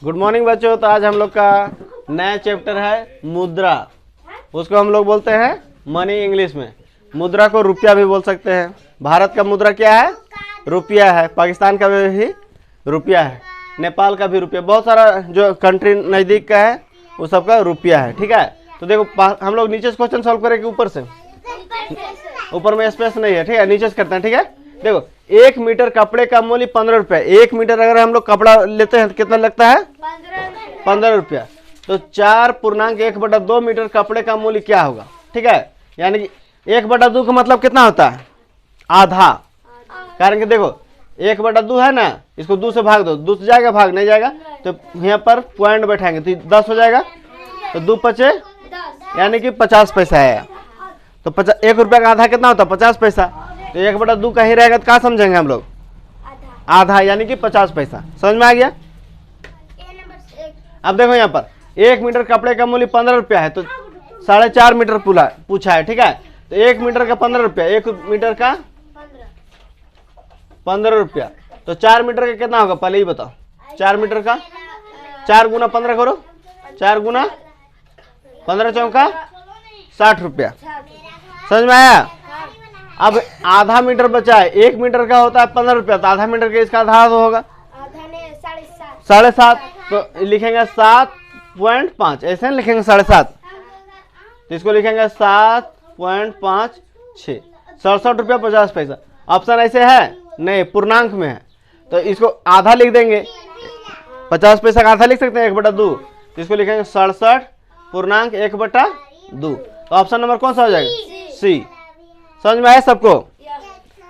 Good morning बच्चों। तो आज हम लोग का नया चैप्टर है मुद्रा। उसको हम लोग बोलते हैं मनी इंग्लिश में। मुद्रा को रुपया भी बोल सकते हैं। भारत का मुद्रा क्या है? रुपया है। पाकिस्तान का भी रुपया है। नेपाल का भी रुपया। बहुत सारा जो कंट्री नज़दीक का है वो सबका रुपया है। ठीक है। तो देखो हम लोग नीचे से क्वेश्चन सॉल्व करेंगे ऊपर से। ऊपर में स्पेस नहीं है। ठीक है, नीचे से करते हैं। ठीक है, देखो 1 मीटर कपड़े का मूल्य 15 रुपया। 1 मीटर अगर हम लोग कपड़ा लेते हैं तो कितना लगता है? 15 रुपया। तो 4.1/2 मीटर कपड़े का मूल्य क्या होगा? ठीक है, यानी कि 1/2 का मतलब कितना होता है? आधा। कारण कि देखो 1/2 है ना, इसको 2 से भाग दो, 2 से जाएगा, भाग नहीं जाएगा, तो यहाँ पर पॉइंट बैठाएंगे तो 10 हो जाएगा। तो 2 पचे यानी कि 50 पैसा है। तो 1 रुपया का आधा कितना होता है? 50 पैसा। तो 1/2 का ही रहेगा तो क्या समझेंगे हम लोग? आधा, यानी कि 50 पैसा। समझ में आ गया? अब देखो यहाँ पर 1 मीटर कपड़े का मूल्य 15 रुपया है, तो 4.5 मीटर पूछा है। ठीक है, तो 1 मीटर का 15 रुपया, 1 मीटर का 15 रुपया। तो 4 मीटर का कितना होगा पहले ही बताओ? 4 मीटर का 4 गुना 15 करो। 4 गुना 15 चौका 60 रुपया। समझ में आया? अब आधा मीटर बचा है। 1 मीटर का होता है 15 रुपया, तो आधा मीटर का इसका आधा तो होगा 7.5। तो लिखेंगे 7.5, ऐसे नहीं लिखेंगे 7.5, तो इसको लिखेंगे 7.56। 67 रुपया 50 पैसा। ऑप्शन ऐसे है नहीं, पूर्णांक में है, तो इसको आधा लिख देंगे। 50 पैसा का आधा लिख सकते हैं 1/2, तो इसको लिखेंगे 67.1/2। तो ऑप्शन नंबर कौन सा हो जाएगा? सी। समझ में आया सबको?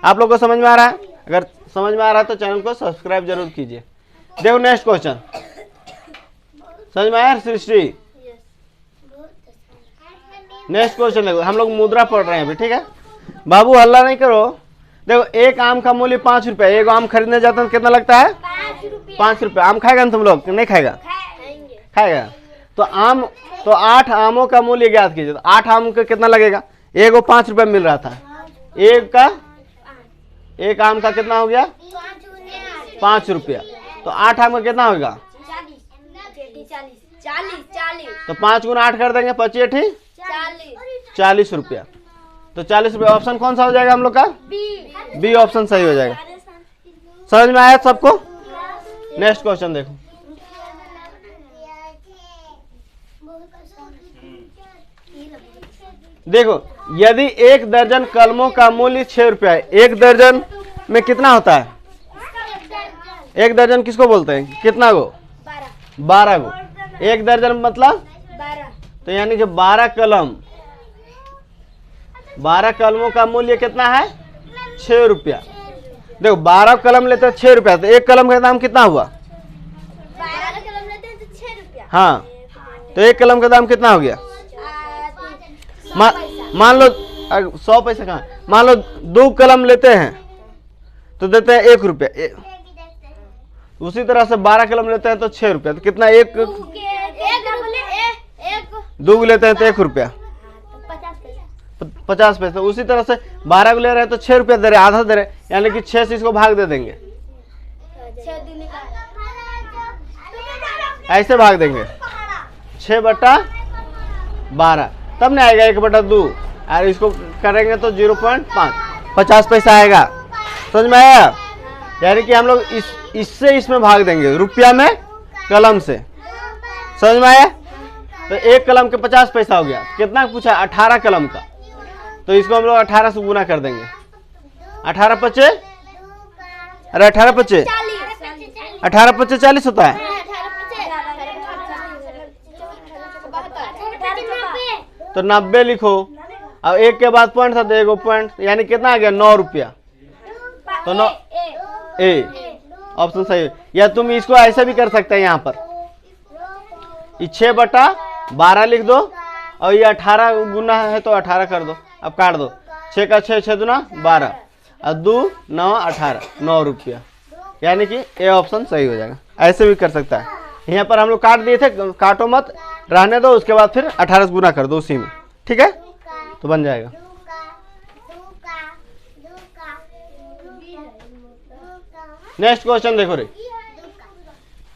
आप लोग को समझ में आ रहा है? अगर समझ में आ रहा है तो चैनल को सब्सक्राइब जरूर कीजिए। देखो नेक्स्ट क्वेश्चन। समझ में आया सृष्टि? नेक्स्ट क्वेश्चन देखो, हम लोग मुद्रा पढ़ रहे हैं अभी। ठीक है बाबू, हल्ला नहीं करो। देखो एक आम का मूल्य 5 रुपया। एक आम खरीदने जाते हैं तो कितना लगता है? 5 रुपया। आम खाएगा ना तुम लोग? नहीं खाएगा? खाएगा। तो 8 आमों का मूल्य ज्ञात कीजिए। तो 8 आम का कितना लगेगा? एक वो 5 रुपया मिल रहा था, एक आम का कितना हो गया? 5 रुपया। तो 8 आम का कितना होगा? 40। तो 5 गुना 8 कर देंगे, 25 40 रुपया। तो 40 रुपया। ऑप्शन कौन सा हो जाएगा हम लोग का? बी ऑप्शन सही हो जाएगा। समझ में आया सबको? नेक्स्ट क्वेश्चन देखो। देखो यदि 1 दर्जन कलमों का मूल्य 6 रुपया है, 1 दर्जन में कितना होता है? 1 दर्जन किसको बोलते हैं? कितना गो? 12 गो। 1 दर्जन मतलब 12। तो यानी कि 12 कलम। 12 कलमों का मूल्य कितना है? 6 रुपया। देखो 12 कलम लेते हैं 6 रुपया, तो 1 कलम का दाम कितना हुआ? 12 कलम लेते हैं तो 6 रुपया। हाँ, तो 1 कलम का दाम कितना हो गया? मान लो 100 पैसा कहाँ, मान लो 2 कलम लेते हैं तो देते हैं 1 रुपया। उसी तरह से 12 कलम लेते हैं तो 6 रुपया। तो कितना? 2 लेते हैं तो 1 रुपया 50 पैसा। उसी तरह से 12 को ले रहे हैं तो 6 रुपया दे रहे, आधा दे रहे, यानी कि 6 से इसको भाग दे देंगे। ऐसे भाग देंगे 6/12, तब नहीं आएगा 1/2। और इसको करेंगे तो 0.5 50 पैसा आएगा। समझ में आया? यानी कि हम लोग इससे इसमें भाग देंगे, रुपया में कलम से। समझ में आया? तो 1 कलम के 50 पैसा हो गया। कितना पूछा? 18 कलम का, तो इसको हम लोग 18 से गुना कर देंगे। 18 पचे, अरे 18 पचे 40 होता है। तो 90 लिखो। अब 1 के बाद पॉइंट था तो 1 पॉइंट, यानी कितना आ गया? 9 रुपया। तो 9 ए ऑप्शन सही है। या तुम इसको ऐसे भी कर सकते हैं, यहाँ पर 6/12 लिख दो, और ये 18 गुना है तो 18 कर दो। अब काट दो, 6 का 6, 6 दूना 12, और 2 9 18, 9 रुपया। यानी कि ए ऑप्शन सही हो जाएगा। ऐसे भी कर सकता है। यहाँ पर हम लोग काट दिए थे, काटो मत, रहने दो, उसके बाद फिर 18 से गुना कर दो उसी में। ठीक है, तो बन जाएगा। नेक्स्ट क्वेश्चन देखो रे।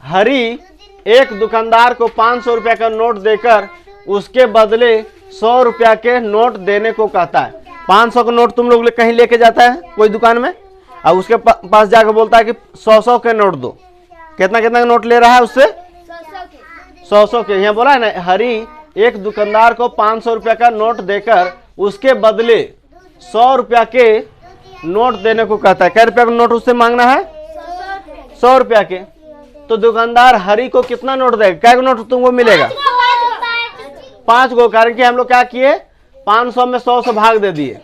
हरी एक दुकानदार को 500 रुपया का नोट देकर उसके बदले 100 रुपया के नोट देने को कहता है। 500 का नोट तुम लोग कहीं लेके जाता है कोई दुकान में, और उसके पास जाकर बोलता है कि 100 के नोट दो। कितना कितना का नोट ले रहा है उससे? 100 के। यहाँ बोला है ना, हरी एक दुकानदार को 500 रुपया का नोट देकर उसके बदले 100 रुपया के नोट देने को कहता है। कै रुपया का नोट उससे मांगना है? 100 रुपया के। तो दुकानदार हरी को कितना नोट देगा? क्या नोट तुमको मिलेगा? 5 गो। कारण कि हम लोग क्या किए, 500 में 100 से भाग दे दिए,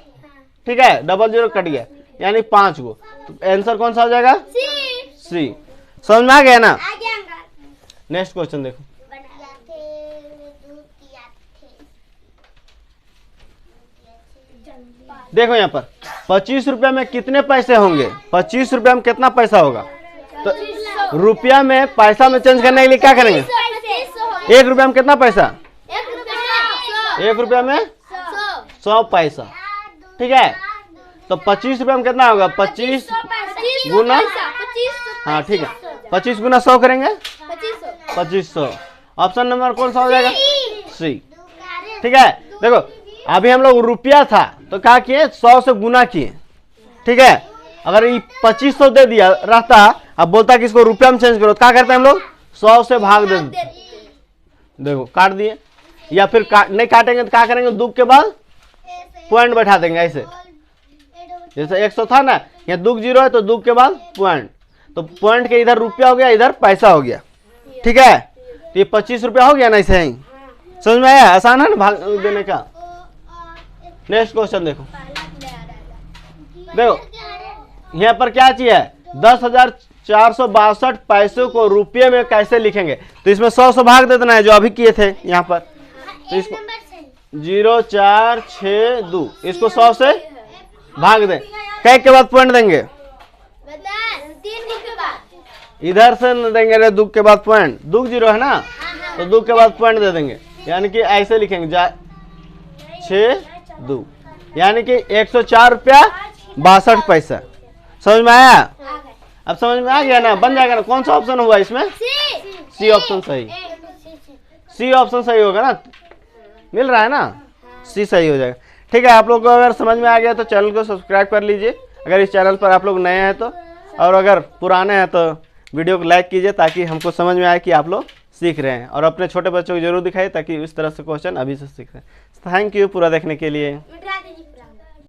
ठीक है, डबल जीरो कट गया, यानी 5 गो। तो आंसर कौन सा हो जाएगा? सी। समझ में आ गया ना? नेक्स्ट क्वेश्चन देखो। देखो यहाँ पर 25 रुपया में कितने पैसे होंगे? 25 रुपया में कितना पैसा होगा? तो रुपया में पैसा में चेंज करने के लिए क्या करेंगे? 1 रुपया में कितना पैसा? 1 रुपया में 100 पैसा, ठीक है। तो 25 रुपया में कितना होगा? 25 गुना, हाँ ठीक है, 25 गुना 100 करेंगे 2500। ऑप्शन नंबर कौन सा हो जाएगा? सी, ठीक है। देखो अभी हम लोग रुपया था तो क्या किए, 100 से गुना किए, ठीक है। अगर ये 2500 दे दिया रहता, अब बोलता कि इसको रुपया में चेंज करो, क्या करते हैं हम लोग? 100 से भाग दे, देखो काट दिए। या फिर नहीं काटेंगे तो क्या करेंगे, दुग के बाद पॉइंट बैठा देंगे ऐसे। जैसे 100 था ना, यहाँ दुग जीरो है तो दुग के बाद पॉइंट, तो पॉइंट के इधर रुपया हो गया, इधर पैसा हो गया, ठीक है। तो ये 25 रुपया हो गया ना, ऐसे ही। समझ में आया? आसान है ना भाग देने का। नेक्स्ट क्वेश्चन देखो। देखो यहाँ पर क्या चीज है, 10,462 पैसों को रुपये में कैसे लिखेंगे? तो इसमें 100 से भाग दे देना है, जो अभी किए थे यहाँ पर। तो इसको 0462, इसको 100 से भाग दे, कै के बाद पॉइंट देंगे? 3 के बाद। इधर से न देंगे रे, दुग के बाद पॉइंट, दुग जीरो है ना, तो दुग के बाद पॉइंट दे देंगे, यानी कि ऐसे लिखेंगे 62, यानी कि 104 रुपया 62 पैसा। समझ में आया? अब समझ में आ गया ना, बन जाएगा ना। कौन सा ऑप्शन हुआ इसमें? सी ऑप्शन सही, सी ऑप्शन सही होगा ना, मिल रहा है ना, सी सही हो जाएगा, ठीक है। आप लोग को अगर समझ में आ गया तो चैनल को सब्सक्राइब कर लीजिए, अगर इस चैनल पर आप लोग नए हैं तो, और अगर पुराने हैं तो वीडियो को लाइक कीजिए, ताकि हमको समझ में आए कि आप लोग सीख रहे हैं, और अपने छोटे बच्चों को जरूर दिखाइए ताकि इस तरह से क्वेश्चन अभी से सीख रहे हैं। थैंक यू पूरा देखने के लिए।